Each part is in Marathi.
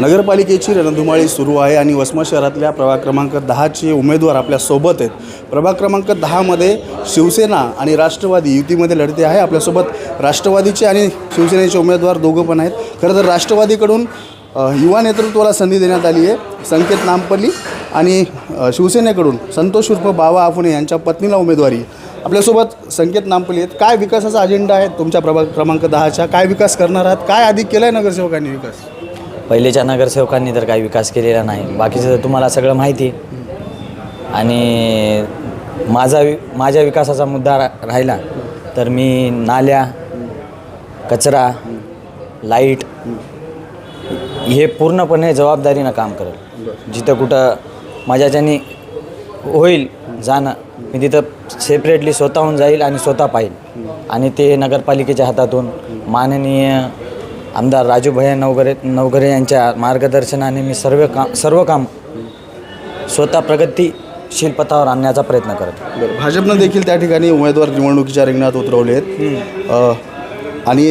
नगरपालिकेची रणधुमाळी सुरू आहे आणि वसमत शहरातल्या प्रभाग क्रमांक 10चे उमेदवार आपल्यासोबत आहेत. प्रभाग क्रमांक 10मध्ये शिवसेना आणि राष्ट्रवादी युतीमध्ये लढते आहे. आपल्यासोबत राष्ट्रवादीचे आणि शिवसेनेचे उमेदवार दोघं पण आहेत. खरं तर राष्ट्रवादीकडून युवा नेतृत्वाला संधी देण्यात आली आहे. संकेत नामपल्ली आणि शिवसेनेकडून संतोष उर्फ बावा आफुने यांच्या पत्नीला उमेदवारी. आपल्यासोबत संकेत नामपल्ली आहेत. काय विकासाचा अजेंडा आहे तुमच्या प्रभाग क्रमांक 10च्या? काय विकास करणार आहात? काय आधी केला आहे नगरसेवकांनी विकास? पहिलेच्या नगरसेवकांनी तर काही विकास केलेला नाही. बाकीचं तर तुम्हाला सगळं माहिती आहे. आणि माझ्या विकासाचा मुद्दा राहिला तर मी नाल्या, कचरा, लाईट हे पूर्णपणे जबाबदारीनं काम करेल. जिथं कुठं माझ्याच्यानी होईल जाणं मी तिथं सेपरेटली स्वतःहून जाईल आणि स्वतः पाहील. आणि ते नगरपालिकेच्या हातातून माननीय आमदार राजूभैया नवघरे यांच्या मार्गदर्शनाने मी सर्व काम स्वतः प्रगतीशील पथावर आणण्याचा प्रयत्न करतो. भाजपनं देखील त्या ठिकाणी उमेदवार निवडणुकीच्या रिंगणात उतरवले आहेत. आणि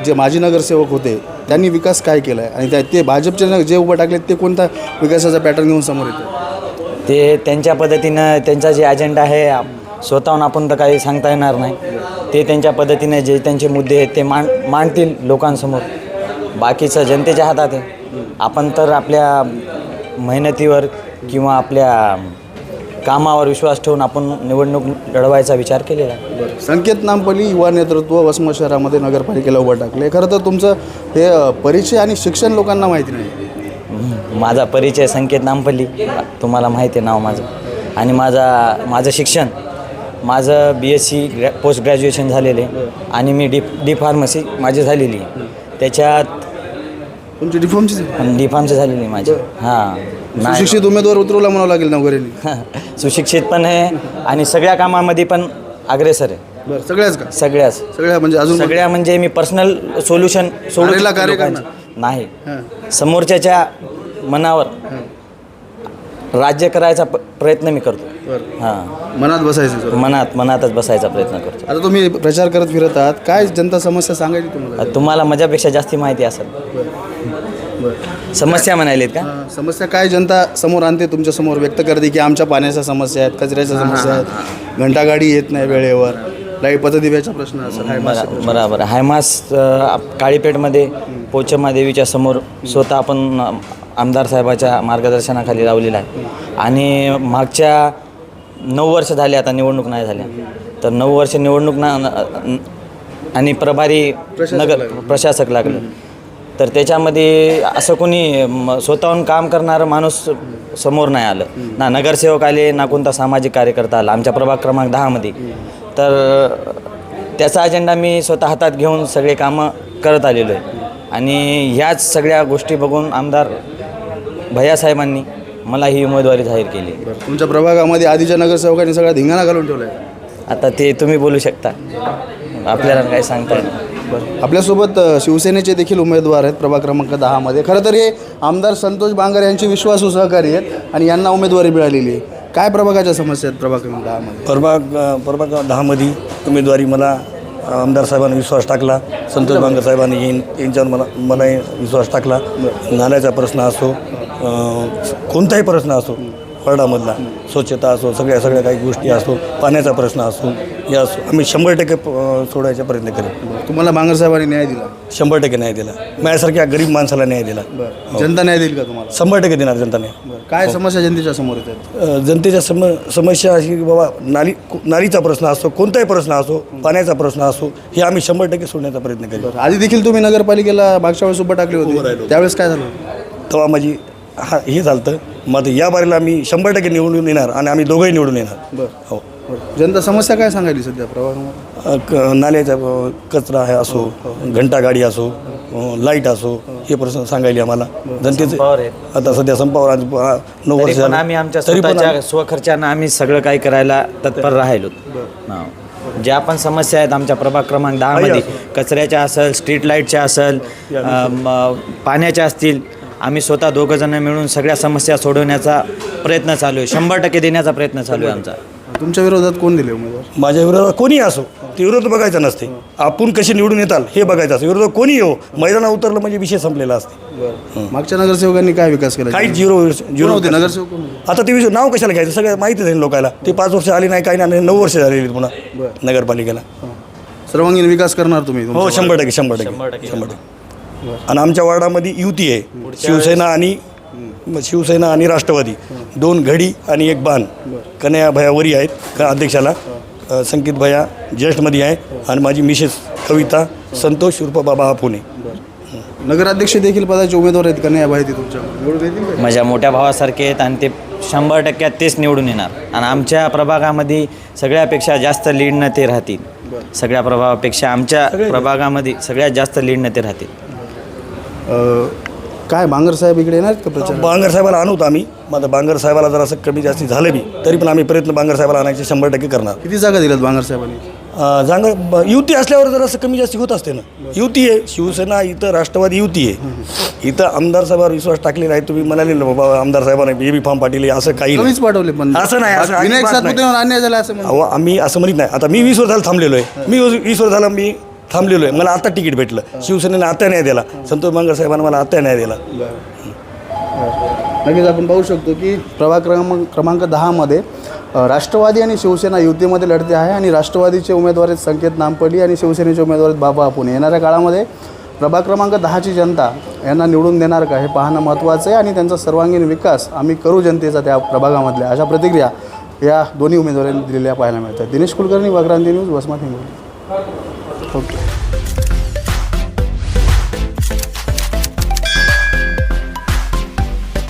जे माजी नगरसेवक होते त्यांनी विकास काय केला आहे आणि ते भाजपचे जे उभं टाकलेत ते कोणता विकासाचा पॅटर्न घेऊन समोर येतो? ते त्यांच्या पद्धतीनं त्यांचा जे अजेंडा आहे स्वतःहून आपण तर काही सांगता येणार नाही. ते त्यांच्या पद्धतीने जे त्यांचे मुद्दे आहेत ते मांडतील लोकांसमोर. बाकीचं जनतेच्या हातात आहे. आपण तर आपल्या मेहनतीवर किंवा आपल्या कामावर विश्वास ठेवून आपण निवडणूक लढवायचा विचार केलेला आहे. संकेत नामपल्ली युवा नेतृत्व वसमत शहरामध्ये नगरपालिकेला उभं टाकले. खरं तर तुमचं हे परिचय आणि शिक्षण लोकांना माहिती नाही. माझा परिचय संकेत नामपल्ली, तुम्हाला माहिती आहे नाव माझं. आणि माझं शिक्षण BSc पोस्ट ग्रॅज्युएशन झालेले आणि मी डी फार्मसी माझी झालेली. त्याच्यात तुमची डी फार्मची झालेली माझी. हां, सुशिक्षित उमेदवार उतरवला म्हणावं लागेल नवघरेंनी. सुशिक्षित पण आहे आणि सगळ्या कामामध्ये पण अग्रेसर आहे. बरं, सगळ्याच का? सगळ्या म्हणजे अजून सगळ्या म्हणजे मी पर्सनल सोल्युशन नाही, समोरच्याच्या मनावर राज्य करायचा प्रयत्न मी करतो. हां, मनातच बसायचा प्रयत्न करतो. आता तुम्ही प्रचार करत फिरत आहात, काय जनता समस्या सांगायची तुम्हाला? तुम्हाला माझ्यापेक्षा जास्ती माहिती असेल. समस्या म्हणालेत का? समस्या काय जनता समोर आणते, तुमच्या समोर व्यक्त करते की आमच्या पाण्याच्या समस्या आहेत, कचऱ्याच्या समस्या आहेत, घंटागाडी येत नाही वेळेवर, लाईट पथदिव्याचा प्रश्न असेल. बरोबर. हायमास काळीपेठमध्ये पोचम्मा देवीच्या समोर स्वतः आपण आमदार साहेबाच्या मार्गदर्शनाखाली लावलेला आहे. आणि मागच्या 9 वर्ष झाले आता निवडणूक नाही झाल्या, तर 9 वर्ष निवडणूक आणि प्रभारी नगर प्रशासक लागलं. तर त्याच्यामध्ये असं कोणी स्वतःहून काम करणारं माणूस समोर नाही आलं. ना नगरसेवक आले, ना कोणता सामाजिक कार्यकर्ता आला आमच्या प्रभाग क्रमांक 10मध्ये. तर त्याचा अजेंडा मी स्वतः हातात घेऊन सगळे कामं करत आलेलो आहे. आणि ह्याच सगळ्या गोष्टी बघून आमदार भैयासाहेबांनी मला ही उमेदवारी जाहीर केली. तुमच्या प्रभागामध्ये आधीच्या नगरसेवकांनी सगळा धिंगाणा घालून ठेवला आहे. आता ते तुम्ही बोलू शकता, आपल्याला काय सांगता येईल. आपल्यासोबत शिवसेनेचे देखील उमेदवार आहेत प्रभाग क्रमांक 10मध्ये. खरं तर हे आमदार संतोष बांगर यांची विश्वासू सहकारी आहेत आणि यांना उमेदवारी मिळालेली आहे. काय प्रभागाच्या समस्या आहेत प्रभाग क्रमांक 10मध्ये? प्रभाग 10मध्ये उमेदवारी मला आमदार साहेबांनी विश्वास टाकला. संतोष बांगर साहेबांनी यांच्यावर मला विश्वास टाकला. नाल्याचा प्रश्न असो, कोणताही प्रश्न असो, वार्डामधला स्वच्छता असो, सगळ्या काही गोष्टी असो, पाण्याचा प्रश्न असो, या आम्ही 100% सोडायचा प्रयत्न करेल. तुम्हाला बांगर साहेबांनी न्याय दिला? 100% न्याय दिला. माझ्यासारख्या गरीब माणसाला न्याय दिला. जनता न्याय देईल का तुम्हाला? 100% देणार जनताने. काय समस्या जनतेच्या समोर येतात? जनतेच्या समस्या अशी की बाबा नालीचा प्रश्न असो, कोणताही प्रश्न असो, पाण्याचा प्रश्न असो, हे आम्ही 100% सोडण्याचा प्रयत्न करेल. आधी देखील तुम्ही नगरपालिकेला मागच्या वेळेस उभं टाकले होते, त्यावेळेस काय झालं? तेव्हा माझी हे झालं. मग या बारीला मी 100% निवडून येणार आणि आम्ही दोघंही निवडून येणार. बरं, हो. जनता समस्या काय सांगायली सध्या प्रभागामध्ये? नाल्याचा कचरा आहे असो, घंटागाडी असो, लाईट असो, हे प्रश्न सांगायले आम्हाला. जनतेचे आता सध्या संपावर 9 वर्ष झालं. आम्ही आमच्या स्वतःच्या स्वखर्चानं आम्ही सगळं काही करायला तत्पर राहिलो. ज्या पण समस्या आहेत आमच्या प्रभाग क्रमांक 10मध्ये, कचऱ्याच्या असेल, स्ट्रीट लाईटच्या असेल, पाण्याच्या असतील, आम्ही स्वतः दोघंजणं मिळून सगळ्या समस्या सोडवण्याचा प्रयत्न चालू आहे. 100% देण्याचा प्रयत्न चालू आहे आमचा. तुमच्या विरोधात कोण दिले उमेदवार? माझ्या विरोधात कोणी असो ते विरोध बघायचं नसते, आपण कसे निवडून येताल हे बघायचं असतं. विरोधात कोणी येऊ, मैदानात उतरलं म्हणजे विषय संपलेला असते. मागच्या नगरसेवकांनी काय विकास केला? काही कोण झिरो होते नगरसेवक? कोण होते? आता ते विषय नाव कशाला घ्यायचं, सगळं माहितीच आहे लोकांना. ते 5 वर्ष आली नाही, काही नाही, 9 वर्ष झालेली आहेत पुन्हा नगरपालिकेला. सर्वांगीण विकास करणार तुम्ही? हो 100%. आणि आमच्या वार्डामध्ये युती आहे, शिवसेना आणि राष्ट्रवादी, 2 घडी आणि 1 बाण. कन्हैया भैया वरी आहेत अध्यक्षाला, संकेत भैया ज्येष्ठमध्ये आहे, आणि माझी मिसेस कविता संतोष उर्फ बाबा पुणे. नगराध्यक्ष देखील पदाचे उमेदवार आहेत कन्हैया भाई, ते तुमच्या निवडून येतील का? माझ्या मोठ्या भावासारखे आहेत आणि ते 100% तेच निवडून येणार. आणि आमच्या प्रभागामध्ये सगळ्यापेक्षा जास्त लीडनं ते राहतील. सगळ्या प्रभागापेक्षा आमच्या प्रभागामध्ये सगळ्यात जास्त लीडनं ते राहतील. काय बांगर साहेब इकडे येणार आहेत का प्रचार? बांगर साहेबाला आणू आम्ही. माझं बांगर साहेबाला जर असं कमी जास्ती झालं बी तरी पण आम्ही प्रयत्न बांगर साहेबाला आणायचे 100% करणार. किती जागा दिल्यात बांगर साहेबांनी? युती असल्यावर जर असं कमी जास्ती होत असते ना. युती आहे, शिवसेना इथं, राष्ट्रवादी युती आहे. इथं आमदार साहेबावर विश्वास टाकलेला आहे. तुम्ही म्हणाले ना बाबा आमदार साहेबांना बेबी फॉर्म पाठवले, असं काही नाही. कमीच पाठवले पण असं नाही, असं विनायक अजिबात नाही. सातपुतेवर अन्याय झाला असं म्हणतात. अहो आम्ही असं म्हणत नाही. आता मी 20 वर्ष झालं थांबलेलो आहे. मी 20 वर्ष झालं मी थांबलेलो आहे. मला आता तिकीट भेटलं. शिवसेनेने आता न्याय दिला. संतोष बांगर साहेबांना मला आता न्याय दिला. नक्कीच आपण पाहू शकतो की प्रभाग क्रमांक 10मध्ये राष्ट्रवादी आणि शिवसेना युतीमध्ये लढते आहे. आणि राष्ट्रवादीचे उमेदवार आहेत संकेत नामपल्ली आणि शिवसेनेचे उमेदवार आहेत बाबा पुणे. येणाऱ्या काळामध्ये प्रभाग क्रमांक 10ची जनता यांना निवडून देणार का हे पाहणं महत्त्वाचं आहे. आणि त्यांचा सर्वांगीण विकास आम्ही करू जनतेचा त्या प्रभागामधल्या, अशा प्रतिक्रिया या दोन्ही उमेदवारांनी दिलेल्या पाहायला मिळतात. दिनेश कुलकर्णी, वक्रांती न्यूज, वसमत हिंगोली. ओके.